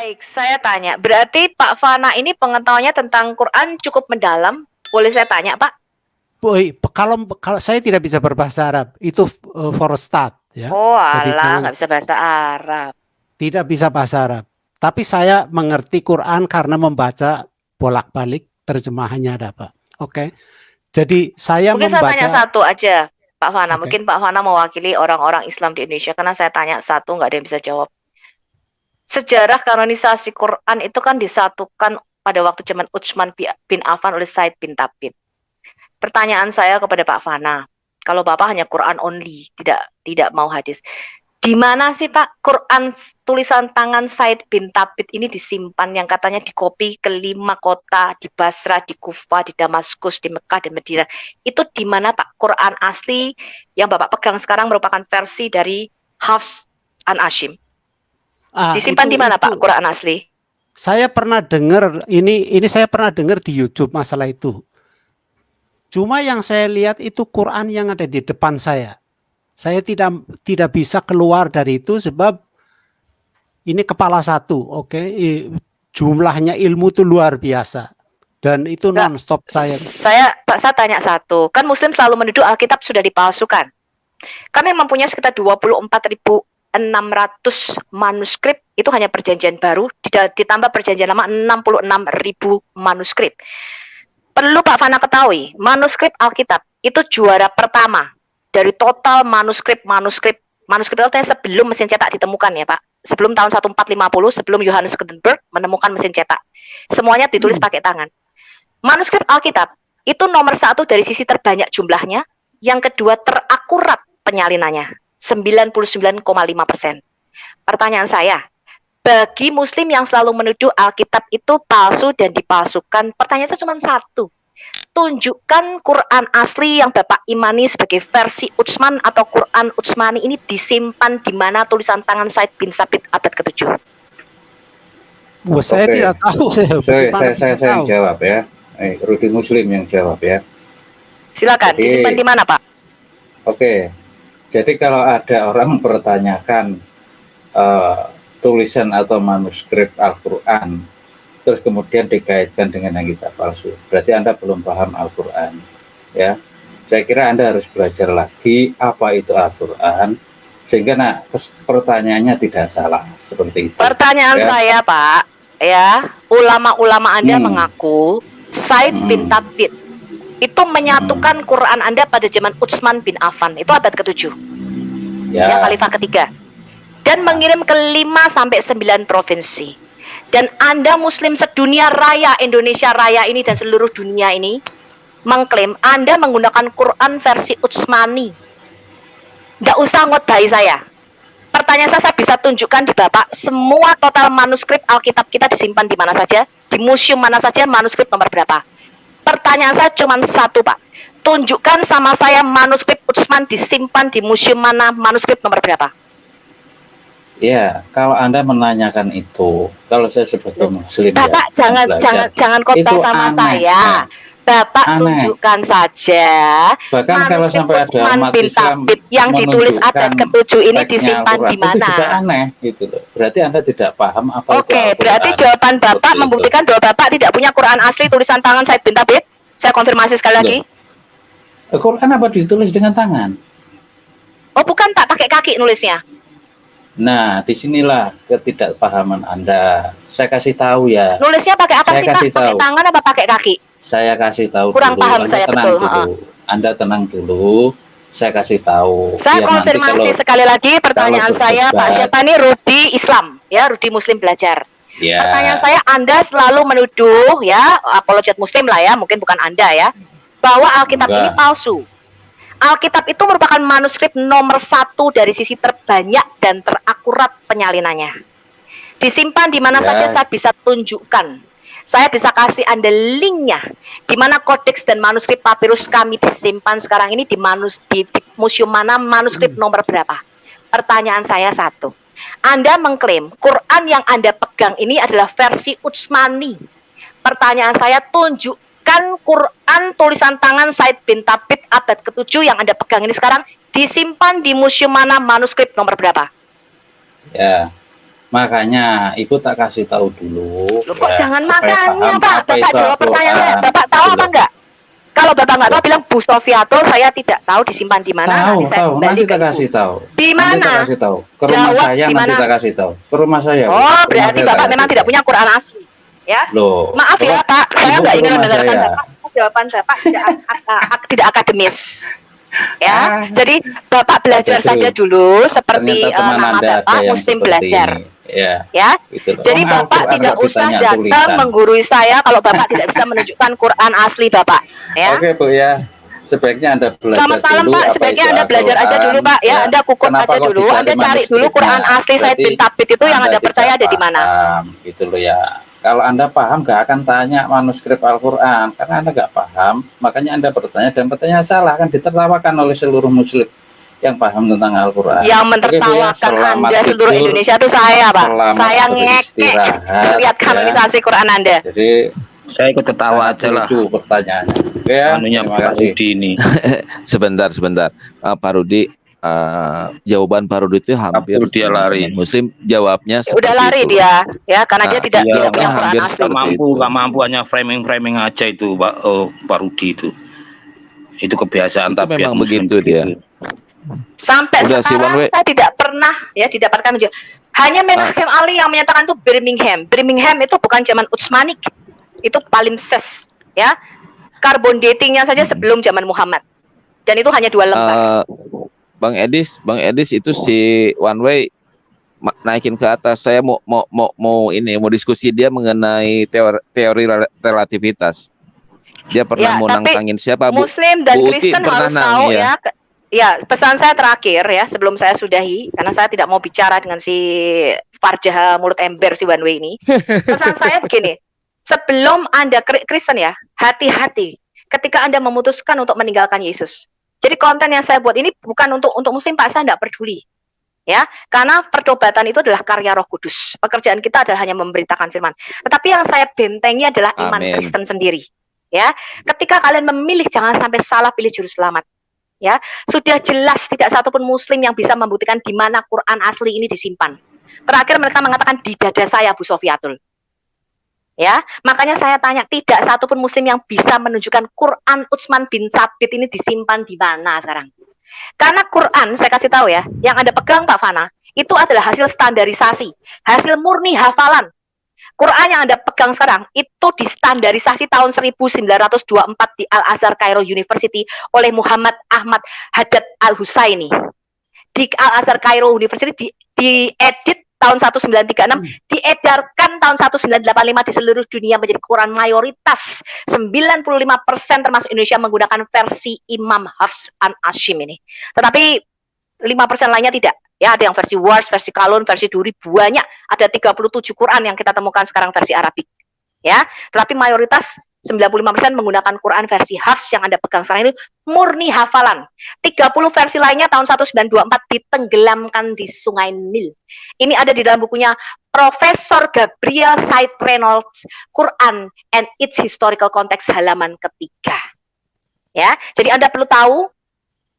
Baik, saya tanya, berarti Pak Fana ini pengetahuannya tentang Quran cukup mendalam? Boleh saya tanya, Pak? Boy, kalau saya tidak bisa berbahasa Arab, itu for a start ya. Oh, Jadi alah, jangan nggak bisa bahasa Arab. tidak bisa bahasa Arab. Tapi saya mengerti Quran karena membaca bolak-balik terjemahannya ada Pak. Oke. Jadi saya Mungkin saya tanya membaca. satu aja, Pak Fana. Oke. Mungkin Pak Fana mewakili orang-orang Islam di Indonesia, karena saya tanya satu, nggak ada yang bisa jawab. Sejarah kanonisasi Quran itu kan disatukan pada waktu zaman Utsman bin Affan oleh Said bin Thabit. Pertanyaan saya kepada Pak Fana, kalau Bapak hanya Quran only, tidak mau hadis, di mana sih Pak Quran tulisan tangan Said bin Thabit ini disimpan yang katanya dikopi ke 5 kota, di Basra, di Kufah, di Damaskus, di Mekah dan Madinah. Itu di mana Pak Quran asli yang Bapak pegang sekarang merupakan versi dari Hafs an Asyim? Disimpan di mana Pak Quran asli? Saya pernah dengar ini saya pernah dengar di YouTube masalah itu. Cuma yang saya lihat itu Quran yang ada di depan saya. Saya tidak bisa keluar dari itu sebab ini kepala satu, oke. Jumlahnya ilmu itu luar biasa. Dan itu non-stop Saya tanya satu, kan Muslim selalu menuduh Alkitab sudah dipalsukan. Kami mempunyai sekitar 24.600 manuskrip, itu hanya perjanjian baru, ditambah perjanjian lama 66.000 manuskrip. Perlu Pak Fana ketahui, manuskrip Alkitab itu juara pertama dari total manuskrip itu sebelum mesin cetak ditemukan ya Pak. Sebelum tahun 1450, sebelum Johannes Gutenberg menemukan mesin cetak. Semuanya ditulis pakai tangan. Manuskrip Alkitab itu nomor 1 dari sisi terbanyak jumlahnya, yang kedua terakurat penyalinannya, 99,5%. Pertanyaan saya, bagi Muslim yang selalu menuduh Alkitab itu palsu dan dipalsukan, pertanyaan saya cuma satu. Tunjukkan Quran asli yang Bapak imani sebagai versi Utsman atau Quran Utsmani ini disimpan di mana tulisan tangan Said bin Thabit abad ke-7. Saya tidak tahu. Saya jawab ya. Rudi Muslim yang jawab ya. Silakan, disimpan di mana Pak? Oke. Jadi kalau ada orang mempertanyakan tulisan atau manuskrip Al-Quran, terus kemudian dikaitkan dengan yang kitab palsu, berarti Anda belum paham Al-Quran ya. Saya kira Anda harus belajar lagi apa itu Al-Quran, sehingga pertanyaannya tidak salah seperti itu. Pertanyaan saya Pak, ya, ulama-ulama Anda mengaku Said bin Thabit itu menyatukan Quran Anda pada zaman Utsman bin Affan, itu abad ke-7 ya, khalifah ketiga, dan mengirim ke 5-9 provinsi. Dan Anda Muslim sedunia raya, Indonesia raya ini dan seluruh dunia ini mengklaim Anda menggunakan Quran versi Utsmani. Nggak usah ngodai saya. Pertanyaan saya bisa tunjukkan di Bapak semua total manuskrip Alkitab kita disimpan di mana saja, di museum mana saja, manuskrip nomor berapa. Pertanyaan saya cuma satu Pak, tunjukkan sama saya manuskrip Utsman disimpan di museum mana, manuskrip nomor berapa. Ya, kalau Anda menanyakan itu, kalau saya sebagai Muslim, Bapak ya, jangan kota sama saya. Bapak tunjukkan saja. Bahkan kalau sampai ada umat Islam yang ditulis abad ke-7 ini disimpan di mana? Itu juga aneh, gitu loh. Berarti Anda tidak paham apa itu Al-Quran. Berarti jawaban Bapak membuktikan bahwa Bapak tidak punya Quran asli tulisan tangan Said bin Thabit. Saya konfirmasi sekali lagi. Quran apa ditulis dengan tangan? Oh, bukan Pak, pakai kaki nulisnya. Nah, disinilah ketidakpahaman Anda. Saya kasih tahu ya. Nulisnya pakai apa sih Pak? Pakai tangan apa pakai kaki? Saya kasih tahu Kurang dulu. Paham Anda saya tenang betul. Dulu. Anda tenang dulu. Saya kasih tahu. Saya konfirmasi sekali lagi pertanyaan saya, Pak siapa nih? Rudi Islam, ya, Rudi Muslim Belajar. Ya. Pertanyaan saya, Anda selalu menuduh, ya, apologet Muslim lah ya, mungkin bukan Anda ya, bahwa Alkitab ini palsu. Alkitab itu merupakan manuskrip nomor 1 dari sisi terbanyak dan terakurat penyalinannya. Disimpan di mana saja saya bisa tunjukkan. Saya bisa kasih Anda linknya, di mana kodeks dan manuskrip papirus kami disimpan sekarang ini di museum mana, manuskrip nomor berapa. Pertanyaan saya satu, Anda mengklaim Quran yang Anda pegang ini adalah versi Utsmani. Pertanyaan saya, tunjukkan Quran tulisan tangan Said bin Thabit abad ke-7 yang Anda pegang ini sekarang disimpan di museum mana, manuskrip nomor berapa? Ya, Makanya Ibu tak kasih tahu dulu. Loh, kok ya, jangan supaya makanya, paham Pak. apa Bapak itu jawab pertanyaan saya. Al-Quran. Bapak tahu Gitu apa loh. enggak? Kalau Bapak nggak tahu, bilang Bu Sofiatul, saya tidak tahu disimpan di mana. Tahu, Nanti saya tahu. kembali Nanti ke tak Ibu. kasih tahu. Di Nanti tak mana? kasih tahu. Ke rumah Jawab saya di nanti mana? tak kasih tahu. Ke rumah saya. Bu. Oh, Ke rumah berarti saya tak Bapak kasih memang tidak tahu. punya Quran asli. Ya. Loh, Maaf ya, Bapak, Pak. Saya Ibu nggak ke ingin rumah mendengarkan saya. Bapak. Jawaban Bapak tidak akademis. Ya, Ah, jadi Bapak belajar justru saja dulu seperti ternyata teman nama Anda ada Bapak yang Muslim seperti belajar. ini. Ya, Ya, gitu loh. jadi Wong Bapak Al-Quran tidak nggak usah ditanya datang tulisan. menggurui saya kalau Bapak tidak bisa menunjukkan Quran asli Bapak. Ya. Oke Bu ya, sebaiknya Anda belajar Selamat malam dulu Pak, apa sebaiknya itu Anda belajar aja Al-Quran. dulu Pak ya, Anda kukur Kenapa aja kok dulu, dicari Anda cari dulu manuskripnya? Quran asli Said Berarti bin Thabit itu yang Anda Anda percaya tidak ada di mana. paham, gitu loh ya. Kalau Anda paham nggak akan tanya manuskrip Al-Quran, karena Anda nggak paham, makanya Anda bertanya dan pertanyaan salah, akan ditertawakan oleh seluruh muslim yang paham tentang Al-Quran. Yang Oke Bu ya, mentertawakan selamat Anda seluruh tidur, Indonesia itu saya Pak. selamat Saya ngekek beristirahat lihat ya. kanonisasi Quran Anda. Jadi Saya ikut ketawa sangat aja lah. lucu pertanyaannya. Oke ya, Anunya terima Pak kasih. Rudi ini. Sebentar. Pak Rudi, jawaban Pak Rudi itu hampir Kabur dia semua lari. teman Muslim jawabnya Ya, udah seperti lari itu. dia ya karena Nah, dia tidak iya, tidak punya jawabnya Quran hampir asli. seperti itu. Nggak mampu hanya framing aja itu Pak Rudi itu. Itu kebiasaan Itu tabiat memang Muslim begitu dia. Sampai Udah, si sekarang One Way. saya tidak pernah ya didapatkan menjawab. Hanya Menachem Ali yang menyatakan itu Birmingham. Birmingham itu bukan zaman Utsmanik, itu palimpsest ya. Carbon datingnya saja sebelum zaman Muhammad. Dan itu hanya 2 lembar. Bang Edis itu si One Way naikin ke atas. Saya mau diskusi dia mengenai teori relativitas. Dia pernah Ya, mau tapi nantangin siapa Bu? Muslim dan Bu Uti Kristen pernah harus tahu nang, ya. Ya, pesan saya terakhir ya sebelum saya sudahi karena saya tidak mau bicara dengan si Farjah mulut ember si One Way ini. Pesan saya begini, sebelum Anda Kristen ya, hati-hati ketika Anda memutuskan untuk meninggalkan Yesus. Jadi konten yang saya buat ini bukan untuk Muslim Pak, saya tidak peduli. Ya, karena pertobatan itu adalah karya Roh Kudus. Pekerjaan kita adalah hanya memberitakan firman. Tetapi yang saya bentengi adalah iman Amin. Kristen sendiri. Ya, ketika kalian memilih jangan sampai salah pilih juru selamat. Ya, sudah jelas tidak satupun Muslim yang bisa membuktikan di mana Quran asli ini disimpan. Terakhir mereka mengatakan di dada saya Bu Sofiatul. Ya, makanya saya tanya tidak satupun Muslim yang bisa menunjukkan Quran Utsman bin Thabit ini disimpan di mana sekarang. Karena Quran saya kasih tahu ya, yang Anda pegang Pak Fana itu adalah hasil standarisasi, hasil murni hafalan. Quran yang Anda pegang sekarang itu distandarisasi tahun 1924 di Al-Azhar Cairo University oleh Muhammad Ahmad Haddad Al-Husaini. Di Al-Azhar Cairo University diedit tahun 1936, diedarkan tahun 1985 di seluruh dunia menjadi Quran mayoritas 95% termasuk Indonesia menggunakan versi Imam Hafs an Asyim ini. Tetapi 5% lainnya tidak. Ya, ada yang versi Wars, versi Kalun, versi Duri, banyak. Ada 37 Quran yang kita temukan sekarang versi Arabik. Ya, tetapi mayoritas 95% menggunakan Quran versi Hafs yang Anda pegang sekarang ini murni hafalan. 30 versi lainnya tahun 1924 ditenggelamkan di Sungai Nil. Ini ada di dalam bukunya Profesor Gabriel Said Reynolds, Quran and its Historical Context halaman ketiga. Ya, jadi Anda perlu tahu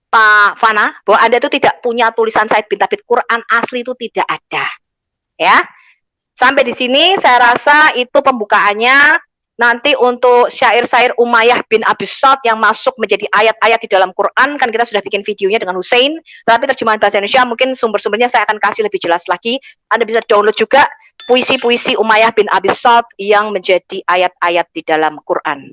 Pak Fana, bahwa Anda itu tidak punya tulisan Said bin Thabit, Quran asli itu tidak ada. Ya. Sampai di sini saya rasa itu pembukaannya. Nanti untuk syair-syair Umayyah bin Abi Salt yang masuk menjadi ayat-ayat di dalam Quran, kan kita sudah bikin videonya dengan Hussein, tapi terjemahan bahasa Indonesia mungkin sumber-sumbernya saya akan kasih lebih jelas lagi. Anda bisa download juga puisi-puisi Umayyah bin Abi Salt yang menjadi ayat-ayat di dalam Quran.